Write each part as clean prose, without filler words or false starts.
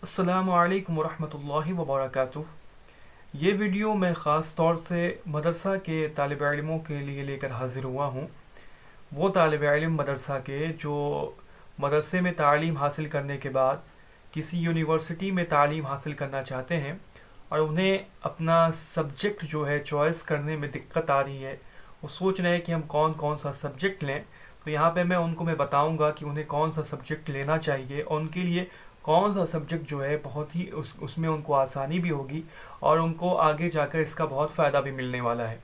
अस्सलामु अलैकुम वरहमतुल्लाहि वबरकातुह। ये वीडियो मैं ख़ास तौर से मदरसा के तालिब इल्मों के लिए लेकर हाज़िर हुआ हूँ। वो तालिब इल्म मदरसा के जो मदरसे में तालीम हासिल करने के बाद किसी यूनिवर्सिटी में तालीम हासिल करना चाहते हैं और उन्हें अपना सब्जेक्ट जो है चॉइस करने में दिक्कत आ रही है। वो सोच रहे हैं कि हम कौन कौन सा सब्जेक्ट लें। तो यहाँ पे मैं बताऊँगा कि उन्हें कौन सा सब्जेक्ट लेना चाहिए और उनके लिए कौन सा सब्जेक्ट जो है बहुत ही उसमें उनको आसानी भी होगी और उनको आगे जाकर इसका बहुत फ़ायदा भी मिलने वाला है।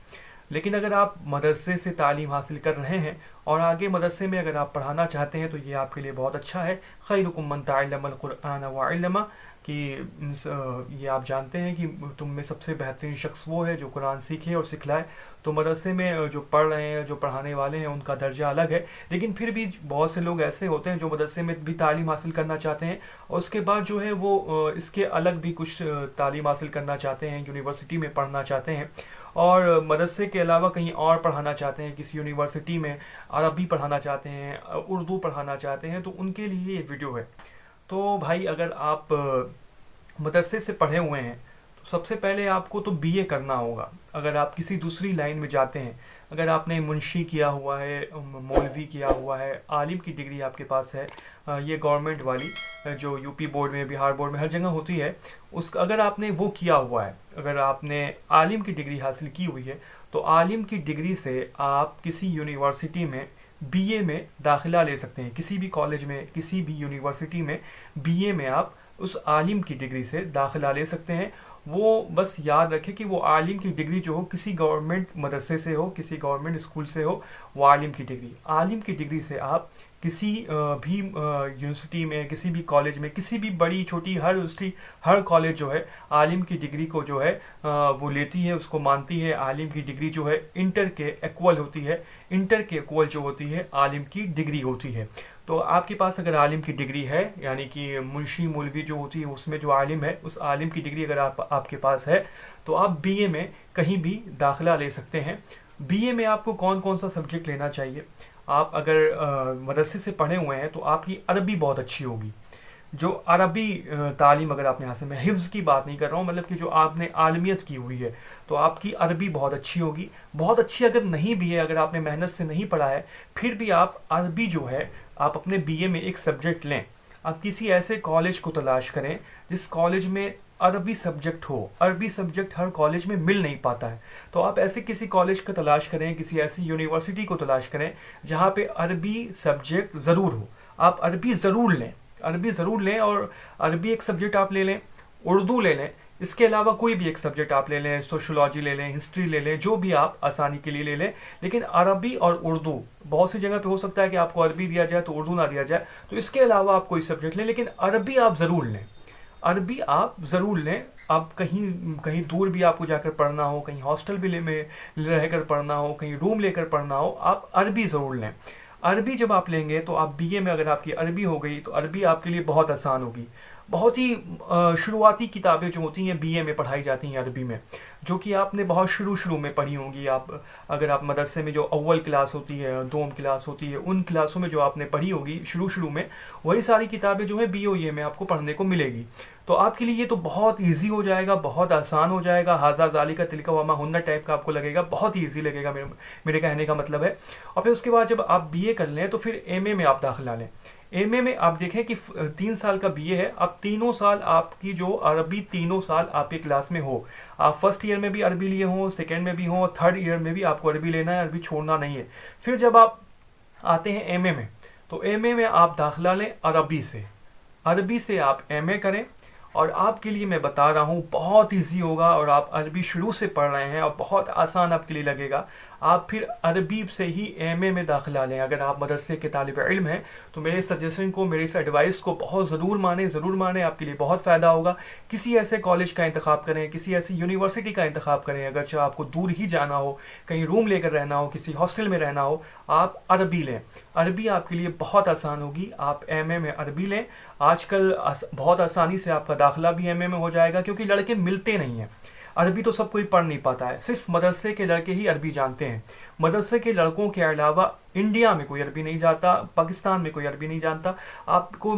लेकिन अगर आप मदरसे से तालीम हासिल कर रहे हैं और आगे मदरसे में अगर आप पढ़ाना चाहते हैं तो ये आपके लिए बहुत अच्छा है। खैरुकुम मन तअल्लमल कुरआन व अल्लमा, कि ये आप जानते हैं कि तुम में सबसे बेहतरीन शख्स वो है जो कुरान सीखे और सिखलाए। तो मदरसे में जो पढ़ रहे हैं, जो पढ़ाने वाले हैं, उनका दर्जा अलग है। लेकिन फिर भी बहुत से लोग ऐसे होते हैं जो मदरसे में भी तालीम हासिल करना चाहते हैं और उसके बाद जो है वो इसके अलग भी कुछ तालीम हासिल करना चाहते हैं, यूनिवर्सिटी में पढ़ना चाहते हैं और मदरसे के अलावा कहीं और पढ़ाना चाहते हैं, किसी यूनिवर्सिटी में अरबी पढ़ाना चाहते हैं, उर्दू पढ़ाना चाहते हैं। तो उनके लिए ये वीडियो है। तो भाई, अगर आप मदरसे से पढ़े हुए हैं तो सबसे पहले आपको तो बीए करना होगा। अगर आप किसी दूसरी लाइन में जाते हैं, अगर आपने मुंशी किया हुआ है, मौलवी किया हुआ है, आलिम की डिग्री आपके पास है, ये गवर्नमेंट वाली जो यूपी बोर्ड में, बिहार बोर्ड में हर जगह होती है, उस अगर आपने वो किया हुआ है, अगर आपने आलिम की डिग्री हासिल की हुई है, तो आलिम की डिग्री से आप किसी यूनिवर्सिटी में बीए में दाखिला ले सकते हैं। किसी भी कॉलेज में, किसी भी यूनिवर्सिटी में बीए में आप उस आलिम की डिग्री से दाखिला ले सकते हैं। वो बस याद रखें कि वो आलिम की डिग्री जो हो किसी गवर्नमेंट मदरसे से हो, किसी गवर्नमेंट स्कूल से हो, वो आलिम की डिग्री से आप किसी भी यूनिवर्सिटी में, किसी भी कॉलेज में, किसी भी बड़ी छोटी हर कॉलेज जो है आलिम की डिग्री को जो है वो लेती है, उसको मानती है। आलिम की डिग्री जो है इंटर के इक्वल होती है। इंटर के इक्वल जो होती है आलिम की डिग्री होती है। तो आपके पास अगर आलिम की डिग्री है, यानी कि मुंशी मौलवी जो होती है उसमें जो आलिम है, उस आलिम की डिग्री अगर आपके पास है तो आप बीए में कहीं भी दाखिला ले सकते हैं। बीए में आपको कौन कौन सा सब्जेक्ट लेना चाहिए? आप अगर मदरसे से पढ़े हुए हैं तो आपकी अरबी बहुत अच्छी होगी। जो अरबी तालीम अगर आपने हासिल, मैं हिफ्ज़ की बात नहीं कर रहा हूँ, मतलब कि जो आपने आलमियत की हुई है, तो आपकी अरबी बहुत अच्छी होगी। बहुत अच्छी अगर नहीं भी है, अगर आपने मेहनत से नहीं पढ़ा है, फिर भी आप अरबी जो है आप अपने बीए में एक सब्जेक्ट लें। आप किसी ऐसे कॉलेज को तलाश करें जिस कॉलेज में अरबी सब्जेक्ट हो। अरबी सब्जेक्ट हर कॉलेज में मिल नहीं पाता है, तो आप ऐसे किसी कॉलेज का तलाश करें, किसी ऐसी यूनिवर्सिटी को तलाश करें जहाँ पे अरबी सब्जेक्ट ज़रूर हो। आप अरबी ज़रूर लें और अरबी एक सब्जेक्ट आप ले लें, उर्दू ले लें। इसके अलावा कोई भी एक सब्जेक्ट आप ले लें, सोशोलॉजी ले लें, हिस्ट्री ले लें, जो भी आप आसानी के लिए ले लें। लेकिन अरबी और उर्दू, बहुत सी जगह पे हो सकता है कि आपको अरबी दिया जाए तो उर्दू ना दिया जाए, तो इसके अलावा आप कोई सब्जेक्ट लें, लेकिन अरबी आप ज़रूर लें। अरबी आप ज़रूर लें। आप कहीं दूर भी आपको जाकर पढ़ना हो, कहीं हॉस्टल भी में रहकर पढ़ना हो, कहीं रूम लेकर पढ़ना हो, आप अरबी ज़रूर लें। अरबी जब आप लेंगे तो आप बीए में अगर आपकी अरबी हो गई तो अरबी आपके लिए बहुत आसान होगी। बहुत ही शुरुआती किताबें जो होती हैं बीए में पढ़ाई जाती हैं अरबी में, जो कि आपने बहुत शुरू में पढ़ी होंगी। अगर आप मदरसे में जो अव्वल क्लास होती है, दोम क्लास होती है, उन क्लासों में जो आपने पढ़ी होगी शुरू में, वही सारी किताबें जो है बीओए में आपको पढ़ने को मिलेगी। तो आपके लिए ये तो बहुत ईजी हो जाएगा, बहुत आसान हो जाएगा। हाजा ज़ालिका तिलका वमा हुन्ना टाइप का आपको लगेगा, बहुत ही ईजी लगेगा, मेरे कहने का मतलब है। और फिर उसके बाद जब आप बीए कर लें तो फिर एमए में आप दाखिला लें। एमए में आप देखें कि 3 साल का बीए है। अब तीनों साल आपकी जो अरबी, तीनों साल आपके क्लास में हो। आप फर्स्ट ईयर में भी अरबी लिए हों, सेकेंड में भी हों, थर्ड ईयर में भी आपको अरबी लेना है, अरबी छोड़ना नहीं है। फिर जब आप आते हैं एमए में, तो एमए में आप दाखिला लें अरबी से आप एमए करें। और आपके लिए मैं बता रहा हूँ बहुत इजी होगा, और आप अरबी शुरू से पढ़ रहे हैं और बहुत आसान आपके लिए लगेगा। आप फिर अरबी से ही एमए में दाखिला लें। अगर आप मदरसे के तालिब इल्म हैं तो मेरे सजेशन को, मेरे इस एडवाइस को बहुत ज़रूर मानें, आपके लिए बहुत फ़ायदा होगा। किसी ऐसे कॉलेज का इंतखाब करें, किसी ऐसी यूनिवर्सिटी का इंतखाब करें। अगर चाहे आपको दूर ही जाना हो, कहीं रूम लेकर रहना हो, किसी हॉस्टल में रहना हो, आप अरबी लें। अरबी आपके लिए बहुत आसान होगी, आप एमए में अरबी लें। आजकल बहुत आसानी से आपका दाखिला भी एमए में हो जाएगा, क्योंकि लड़के मिलते नहीं हैं। अरबी तो सब कोई पढ़ नहीं पाता है, सिर्फ मदरसे के लड़के ही अरबी जानते हैं। मदरसे के लड़कों के अलावा इंडिया में कोई अरबी नहीं जानता, पाकिस्तान में कोई अरबी नहीं जानता, आपको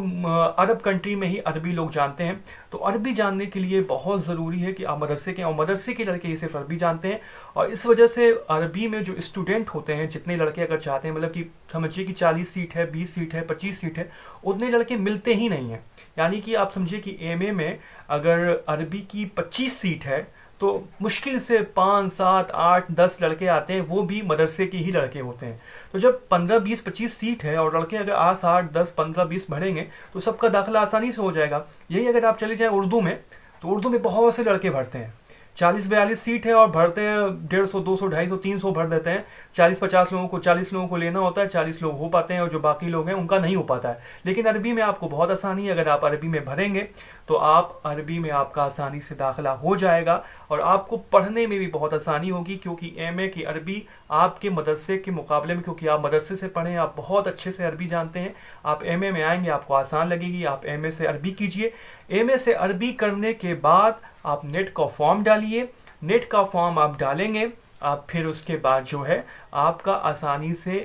अरब कंट्री में ही अरबी लोग जानते हैं। तो अरबी जानने के लिए बहुत ज़रूरी है कि आप मदरसे के, और मदरसे के लड़के ही सिर्फ अरबी जानते हैं। और इस वजह से अरबी में जो स्टूडेंट होते हैं, जितने लड़के अगर चाहते हैं, मतलब कि समझिए कि 40 सीट है, 20 सीट है, 25 सीट है, उतने लड़के मिलते ही नहीं हैं। यानी कि आप समझिए कि एमए में अगर अरबी की 25 सीट है तो मुश्किल से 5, 7, 8, 10 लड़के आते हैं, वो भी मदरसे के ही लड़के होते हैं। तो जब 15, 20, 25 सीट है और लड़के अगर 8, 8, 10, 15, 20 भरेंगे तो सबका दाखिला आसानी से हो जाएगा। यही अगर आप चले जाएं उर्दू में, तो उर्दू में बहुत से लड़के भरते हैं, 40-42 सीट है और भरते हैं 150, 200, 250, 300 भर देते हैं। 40-50 लोगों को, 40 लोगों को लेना होता है, 40 लोग हो पाते हैं और जो बाकी लोग हैं उनका नहीं हो पाता है। लेकिन अरबी में आपको बहुत आसानी है, अगर आप अरबी में भरेंगे तो आप अरबी में आपका आसानी से दाखिला हो जाएगा और आपको पढ़ने में भी बहुत आसानी होगी, क्योंकि एमए की अरबी आपके मदरसे के मुकाबले में, क्योंकि आप मदरसे से पढ़ें, आप बहुत अच्छे से अरबी जानते हैं, आप एमए में आएंगे आपको आसान लगेगी। आप एमए से अरबी कीजिए। एमए से अरबी करने के बाद आप नेट का फॉर्म डालिए। नेट का फॉर्म आप डालेंगे, आप फिर उसके बाद जो है आपका आसानी से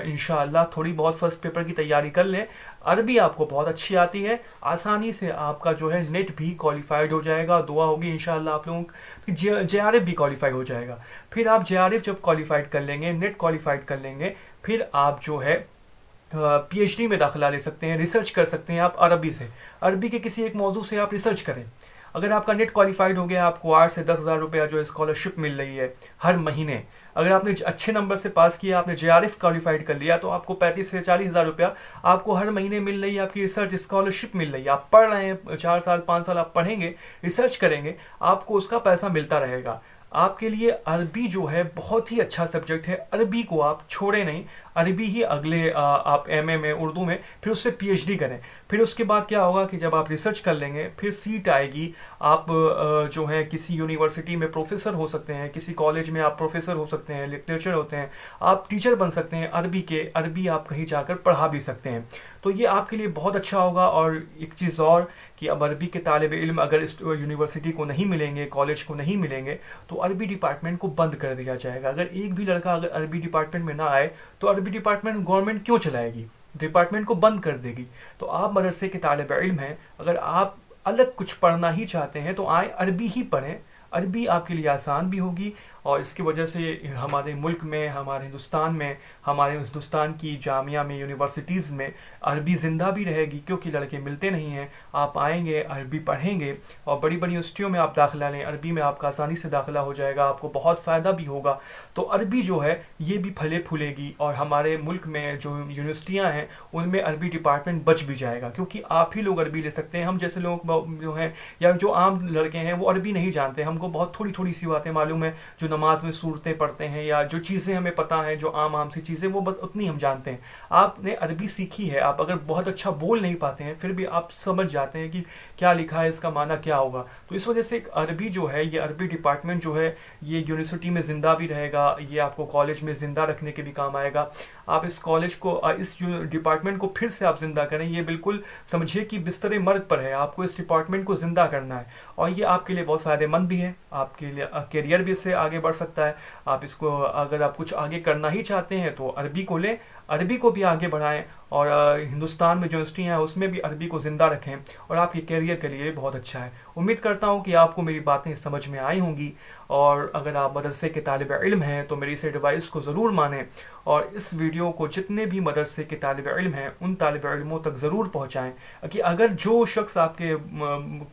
इंशाअल्लाह थोड़ी बहुत फर्स्ट पेपर की तैयारी कर लें। अरबी आपको बहुत अच्छी आती है, आसानी से आपका जो है नेट भी क्वालिफाइड हो जाएगा। दुआ होगी इंशाअल्लाह आप लोगों की जेआरएफ भी क्वालिफाई हो जाएगा। फिर आप जेआरएफ जब क्वालिफाइड कर लेंगे, नेट क्वालिफाइड कर लेंगे, फिर आप जो है पीएचडी में दाखिला ले सकते हैं, रिसर्च कर सकते हैं आप अरबी से। अरबी के किसी एक मौजू से आप रिसर्च करें। अगर आपका नेट क्वालिफाइड हो गया, आपको 8 से 10,000 रुपया जो स्कॉलरशिप मिल रही है हर महीने। अगर आपने अच्छे नंबर से पास किया, आपने जेआरएफ क्वालिफाइड कर लिया, तो आपको 35 से 40,000 रुपया आपको हर महीने मिल रही है, आपकी रिसर्च स्कॉलरशिप मिल रही है। आप पढ़ रहे हैं, 4 साल 5 साल आप पढ़ेंगे, रिसर्च करेंगे, आपको उसका पैसा मिलता रहेगा। आपके लिए अरबी जो है बहुत ही अच्छा सब्जेक्ट है। अरबी को आप छोड़े नहीं, अरबी ही अगले आप एमए में, उर्दू में, फिर उससे पीएचडी करें। फिर उसके बाद क्या होगा कि जब आप रिसर्च कर लेंगे, फिर सीट आएगी, आप जो है किसी यूनिवर्सिटी में प्रोफेसर हो सकते हैं, किसी कॉलेज में आप प्रोफेसर हो सकते हैं, लेक्चरर होते हैं, आप टीचर बन सकते हैं अरबी के। अरबी आप कहीं जाकर पढ़ा भी सकते हैं। तो ये आपके लिए बहुत अच्छा होगा। और एक चीज़ और कि अब अरबी के तालिब इल्म अगर इस यूनिवर्सिटी को नहीं मिलेंगे, कॉलेज को नहीं मिलेंगे, तो अरबी डिपार्टमेंट को बंद कर दिया जाएगा। अगर एक भी लड़का अगर अरबी डिपार्टमेंट में ना आए तो अरबी डिपार्टमेंट गवर्नमेंट क्यों चलाएगी? डिपार्टमेंट को बंद कर देगी। तो आप मदरसे के तालिब इल्म हैं, अगर आप अलग कुछ पढ़ना ही चाहते हैं तो आए अरबी ही पढ़ें। अरबी आपके लिए आसान भी होगी और इसकी वजह से हमारे मुल्क में, हमारे हिंदुस्तान की जामिया में, यूनिवर्सिटीज़ में अरबी ज़िंदा भी रहेगी, क्योंकि लड़के मिलते नहीं हैं। आप आएंगे, अरबी पढ़ेंगे और बड़ी बड़ी यूनिवर्सिटियों में आप दाखिला लें, अरबी में आपका आसानी से दाखिला हो जाएगा, आपको बहुत फ़ायदा भी होगा। तो अरबी जो है ये भी फले फूलेगी और हमारे मुल्क में जो यूनिवर्सिटियाँ हैं उनमें अरबी डिपार्टमेंट बच भी जाएगा, क्योंकि आप ही लोग अरबी ले सकते हैं। हम जैसे लोग जो हैं या जो आम लड़के हैं वो अरबी नहीं जानते, हमको बहुत थोड़ी थोड़ी सी बातें मालूम है, जो नमाज में सूरतें पढ़ते हैं या जो चीज़ें हमें पता हैं, जो आम सी चीज़ें, वो बस उतनी हम जानते हैं। आपने अरबी सीखी है, आप अगर बहुत अच्छा बोल नहीं पाते हैं फिर भी आप समझ जाते हैं कि क्या लिखा है, इसका माना क्या होगा। तो इस वजह से अरबी जो है, ये अरबी डिपार्टमेंट जो है ये यूनिवर्सिटी में ज़िंदा भी रहेगा, ये आपको कॉलेज में ज़िंदा रखने के भी काम आएगा। आप इस कॉलेज को, इस डिपार्टमेंट को फिर से आप ज़िंदा करें। ये बिल्कुल समझिए कि बिस्तर मर्ग पर है, आपको इस डिपार्टमेंट को ज़िंदा करना है और ये आपके लिए बहुत फ़ायदेमंद भी है। आपके लिए करियर भी इससे आगे बढ़ सकता है। आप इसको, अगर आप कुछ आगे करना ही चाहते हैं तो अरबी को लें, अरबी को भी आगे बढ़ाएं और हिंदुस्तान में जो यूनिवर्सिटियाँ हैं उसमें भी अरबी को ज़िंदा रखें और आपके करियर के लिए बहुत अच्छा है। उम्मीद करता हूँ कि आपको मेरी बातें समझ में आई होंगी और अगर आप मदरसे के तालिब इल्म हैं तो मेरी इस एडवाइस को ज़रूर मानें और इस वीडियो को जितने भी मदरसे के तालिब इल्म हैं उन तालिब इल्मों तक ज़रूर पहुँचाएँ, कि अगर जो शख्स आपके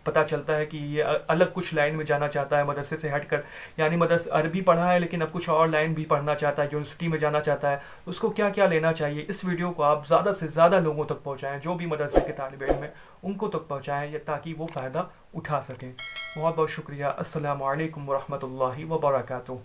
पता चलता है कि ये अलग कुछ लाइन में जाना चाहता है मदरसे से हटकर, यानी मदरसे अरबी पढ़ा है लेकिन अब कुछ और लाइन भी पढ़ना चाहता है, यूनिवर्सिटी में जाना चाहता है, उसको क्या क्या लेना चाहिए, इस वीडियो को आप ज़्यादा से ज़्यादा लोगों तक पहुँचाएँ, जो भी मदरसे के तालिब इल्म हैं उनको तक पहुँचाएँ, ताकि वो फ़ायदा उठा सकें। बहुत बहुत शुक्रिया। अस्सलामु अलैकुम व रहमतुल्लाहि व बरकातुहू।